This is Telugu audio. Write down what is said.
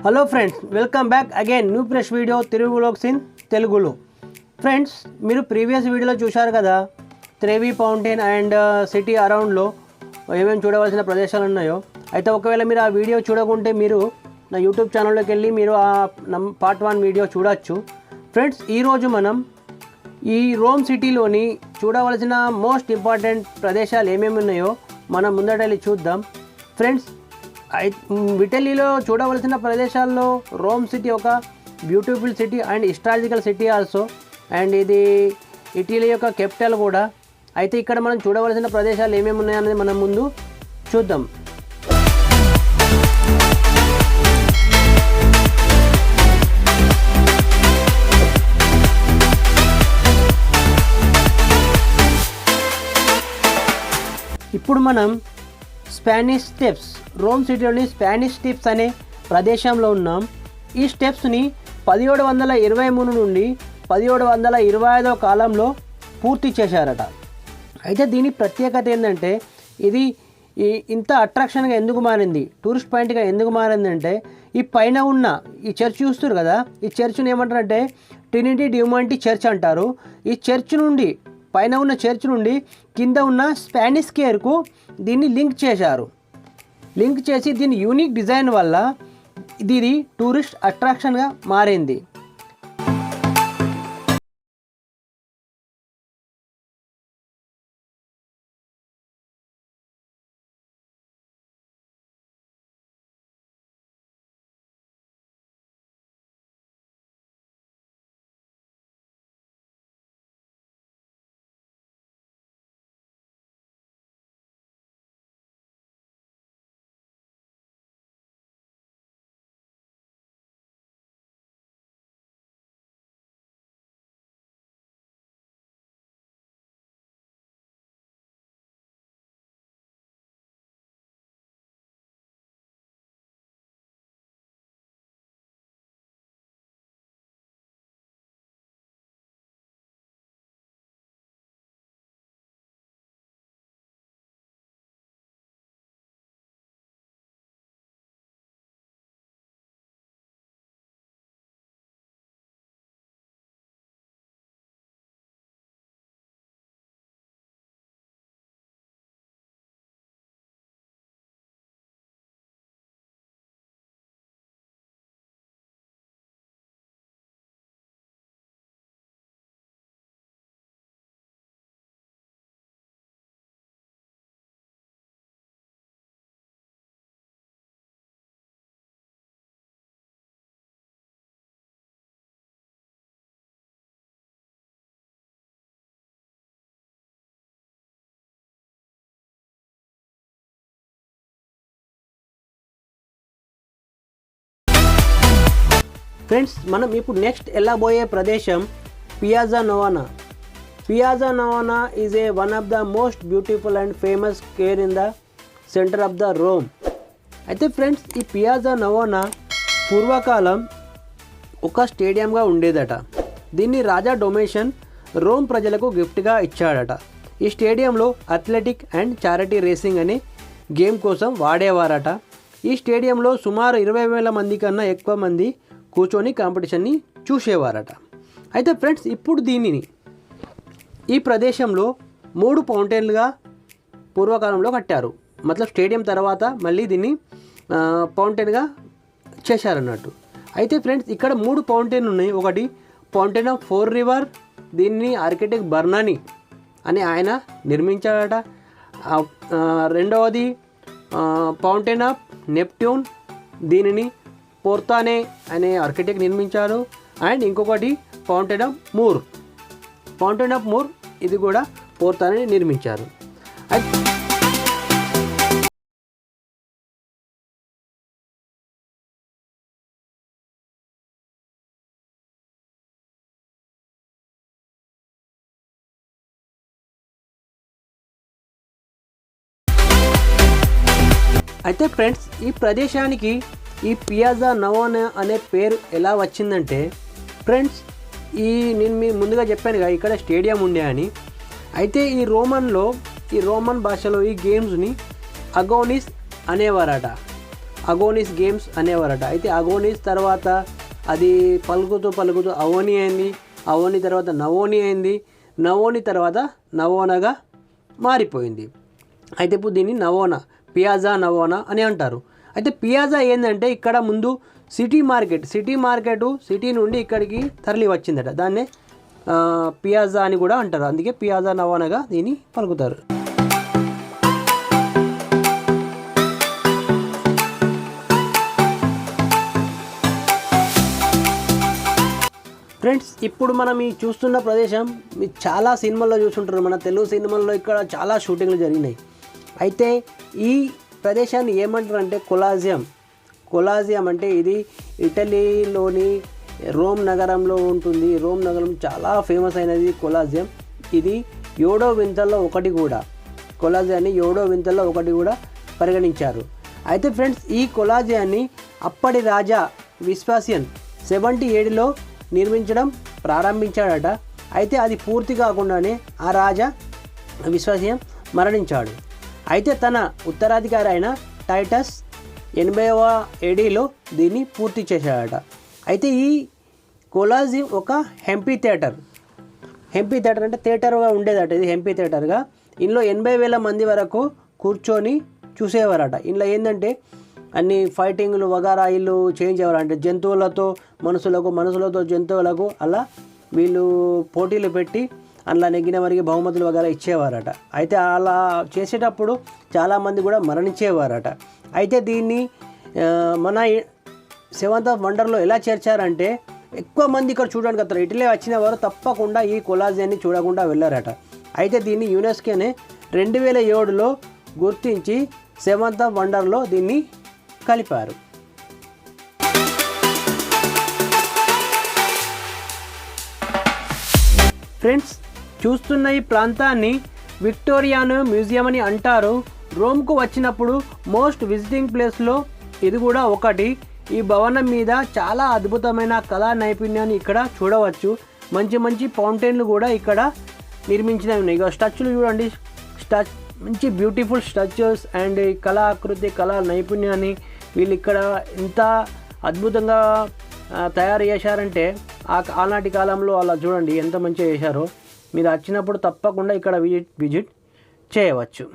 Hello friends, welcome back again new fresh video Telugu vlogs in తెలుగులో. ఫ్రెండ్స్, మీరు ప్రీవియస్ వీడియోలో చూశారు కదా, త్రేవి ఫౌంటైన్ అండ్ సిటీ అరౌండ్లో ఏమేమి చూడవలసిన ప్రదేశాలు ఉన్నాయో. అయితే ఒకవేళ మీరు ఆ వీడియో చూడకుంటే మీరు నా యూట్యూబ్ ఛానల్లోకి వెళ్ళి మీరు ఆ పార్ట్ 1 వీడియో చూడవచ్చు. ఫ్రెండ్స్, ఈరోజు మనం ఈ రోమ్ సిటీలోని చూడవలసిన మోస్ట్ ఇంపార్టెంట్ ప్రదేశాలు ఏమేమి ఉన్నాయో మనం ముందటెళ్ళి చూద్దాం. ఫ్రెండ్స్, ఇటలీలో చూడవలసిన ప్రదేశాల్లో రోమ్ సిటీ ఒక beautiful city and historical city also, and ఇది ఇటలీ యొక్క క్యాపిటల్ కూడా. అయితే ఇక్కడ మనం చూడవలసిన ప్రదేశాలు ఏమేమి ఉన్నాయనేది మనం ముందు చూద్దాం. ఇప్పుడు మనం స్పానిష్ స్టెప్స్, రోమ్ సిటీలోని స్పానిష్ స్టెప్స్ అనే ప్రదేశంలో ఉన్నాం. ఈ స్టెప్స్ని 1723 నుండి 1725 కాలంలో పూర్తి చేశారట. అయితే దీని ప్రత్యేకత ఏంటంటే, ఇది ఇంత అట్రాక్షన్గా ఎందుకు మారింది, టూరిస్ట్ పాయింట్గా ఎందుకు మారిందంటే, ఈ పైన ఉన్న ఈ చర్చ్ చూస్తారు కదా, ఈ చర్చ్ని ఏమంటారంటే ట్రినిటీ డ్యూమాంటీ చర్చ్ అంటారు. ఈ చర్చ్ నుండి, పైన ఉన్న చర్చ్ నుండి కింద ఉన్న స్పానిష్ స్క్వేర్కు దీన్ని లింక్ చేశారు. లింక్ చేసి దీని యూనిక్ డిజైన్ వల్ల ఇది టూరిస్ట్ అట్రాక్షన్గా మారింది. ఫ్రెండ్స్, మనం ఇప్పుడు నెక్స్ట్ వెళ్ళబోయే ప్రదేశం Piazza Navona. Piazza Navona is one of the most beautiful and famous square in the centre of the Rome. అయితే ఫ్రెండ్స్, ఈ పియాజా నోవానా పూర్వకాలం ఒక స్టేడియంగా ఉండేదట. దీన్ని రాజా డొమేషన్ రోమ్ ప్రజలకు గిఫ్ట్గా ఇచ్చాడట. ఈ స్టేడియంలో అథ్లెటిక్ అండ్ చారిటీ రేసింగ్ అనే గేమ్ కోసం వాడేవారట. ఈ స్టేడియంలో సుమారు 20,000 మంది కన్నా ఎక్కువ మంది కూర్చొని కాంపిటీషన్ని చూసేవారట. అయితే ఫ్రెండ్స్, ఇప్పుడు దీనిని ఈ ప్రదేశంలో 3 ఫౌంటైన్లుగా పూర్వకాలంలో కట్టారు. మతలబ్ స్టేడియం తర్వాత మళ్ళీ దీన్ని ఫౌంటైన్గా చేశారన్నట్టు. అయితే ఫ్రెండ్స్, ఇక్కడ 3 ఫౌంటైన్ ఉన్నాయి. ఒకటి ఫౌంటైన్ ఆఫ్ ఫోర్ రివర్, దీన్ని ఆర్కిటెక్ట్ బర్నాని అని ఆయన నిర్మించాడట. రెండవది ఫౌంటైన్ ఆఫ్ నెప్ట్యూన్, దీనిని పోర్తానే అనే ఆర్కిటెక్ట్ నిర్మించారు. అండ్ ఇంకొకటి fountain of Moor. Fountain of Moor ఇది కూడా పోర్తానే నిర్మించారు. అయితే ఫ్రెండ్స్, ఈ ప్రదేశానికి ఈ పియాజా నోవానా అనే పేరు ఎలా వచ్చిందంటే, ఫ్రెండ్స్, నేను మీ ముందుగా చెప్పానుగా ఇక్కడ స్టేడియం ఉండే అని. అయితే ఈ రోమన్ భాషలో ఈ గేమ్స్ని అగోనిస్ అనేవారట. అగోనిస్ గేమ్స్ అనేవారట. అయితే అగోనిస్ తర్వాత అది పలుకుతూ అవోని అయింది, అవోని తర్వాత నవోని అయింది, నవోని తర్వాత నవోనగా మారిపోయింది. అయితే ఇప్పుడు దీన్ని నవోనా, పియాజా నవోనా అని అంటారు. అయితే పియాజా ఏంటంటే ఇక్కడ ముందు సిటీ మార్కెట్ సిటీ నుండి ఇక్కడికి తరలి వచ్చిందట. దాన్నే పియాజా అని కూడా అంటారు. అందుకే పియాజా నవోనాగా దీన్ని పలుకుతారు. ఫ్రెండ్స్, ఇప్పుడు మనం ఈ చూస్తున్న ప్రదేశం మీరు చాలా సినిమాల్లో చూస్తుంటారు. మన తెలుగు సినిమాల్లో ఇక్కడ చాలా షూటింగ్లు జరిగినాయి. అయితే ఈ ప్రదేశాన్ని ఏమంటారు అంటే కొలాజియం అంటే ఇది ఇటలీలోని రోమ్ నగరంలో ఉంటుంది. రోమ్ నగరం చాలా ఫేమస్ అయినది కొలాజియం. ఇది 7వ వింతల్లో ఒకటి కూడా, కొలాజియాన్ని 7వ వింతల్లో ఒకటి కూడా పరిగణించారు. అయితే ఫ్రెండ్స్, ఈ కొలాజియాన్ని అప్పటి రాజా విస్పాసియన్ 77లో నిర్మించడం ప్రారంభించాడట. అయితే అది పూర్తి కాకుండానే ఆ రాజా విస్పాసియన్ మరణించాడు. అయితే తన ఉత్తరాధికారి అయిన టైటస్ 80వ ఏడీలో దీన్ని పూర్తి చేశాడట. అయితే ఈ కొలాజియం ఒక హెంపీ థియేటర్ అంటే థియేటర్గా ఉండేదట. ఇది హెంపీ థియేటర్గా ఇందులో 80,000 మంది వరకు కూర్చొని చూసేవారట. ఇందులో ఏంటంటే అన్ని ఫైటింగ్లు వగారా ఇల్లు చేంజ్ అయ్యారు. అంటే జంతువులతో మనుషులతో జంతువులకు అలా వీళ్ళు పోటీలు పెట్టి అందులో నెగ్గిన వారికి బహుమతులు వగేరా ఇచ్చేవారట. అయితే అలా చేసేటప్పుడు చాలామంది కూడా మరణించేవారట. అయితే దీన్ని మన 7th వండర్లో ఎలా చేర్చారంటే ఎక్కువ మంది ఇక్కడ చూడడానికి వస్తారు. ఇటలీ వచ్చిన వారు తప్పకుండా ఈ కొలాజియాన్ని చూడకుండా వెళ్ళారట. అయితే దీన్ని యునెస్కోనే 2007లో గుర్తించి 7th వండర్లో దీన్ని కలిపారు. ఫ్రెండ్స్, చూస్తున్న ఈ ప్రాంతాన్ని విక్టోరియానో మ్యూజియం అని అంటారు. రోమ్కు వచ్చినప్పుడు మోస్ట్ విజిటింగ్ ప్లేస్లో ఇది కూడా ఒకటి. ఈ భవనం మీద చాలా అద్భుతమైన కళా నైపుణ్యాన్ని ఇక్కడ చూడవచ్చు. మంచి ఫౌంటైన్లు కూడా ఇక్కడ నిర్మించినవి ఉన్నాయి. ఇక స్టాచ్యూలు చూడండి, మంచి బ్యూటిఫుల్ స్టాచ్యూస్ అండ్ ఈ కళాకృతి కళా నైపుణ్యాన్ని వీళ్ళు ఇక్కడ ఎంత అద్భుతంగా తయారు చేశారంటే ఆనాటి కాలంలో అలా చూడండి ఎంత మంచిగా చేశారో. మీరు వచ్చినప్పుడు తప్పకుండా ఇక్కడ విజిట్ చేయవచ్చు.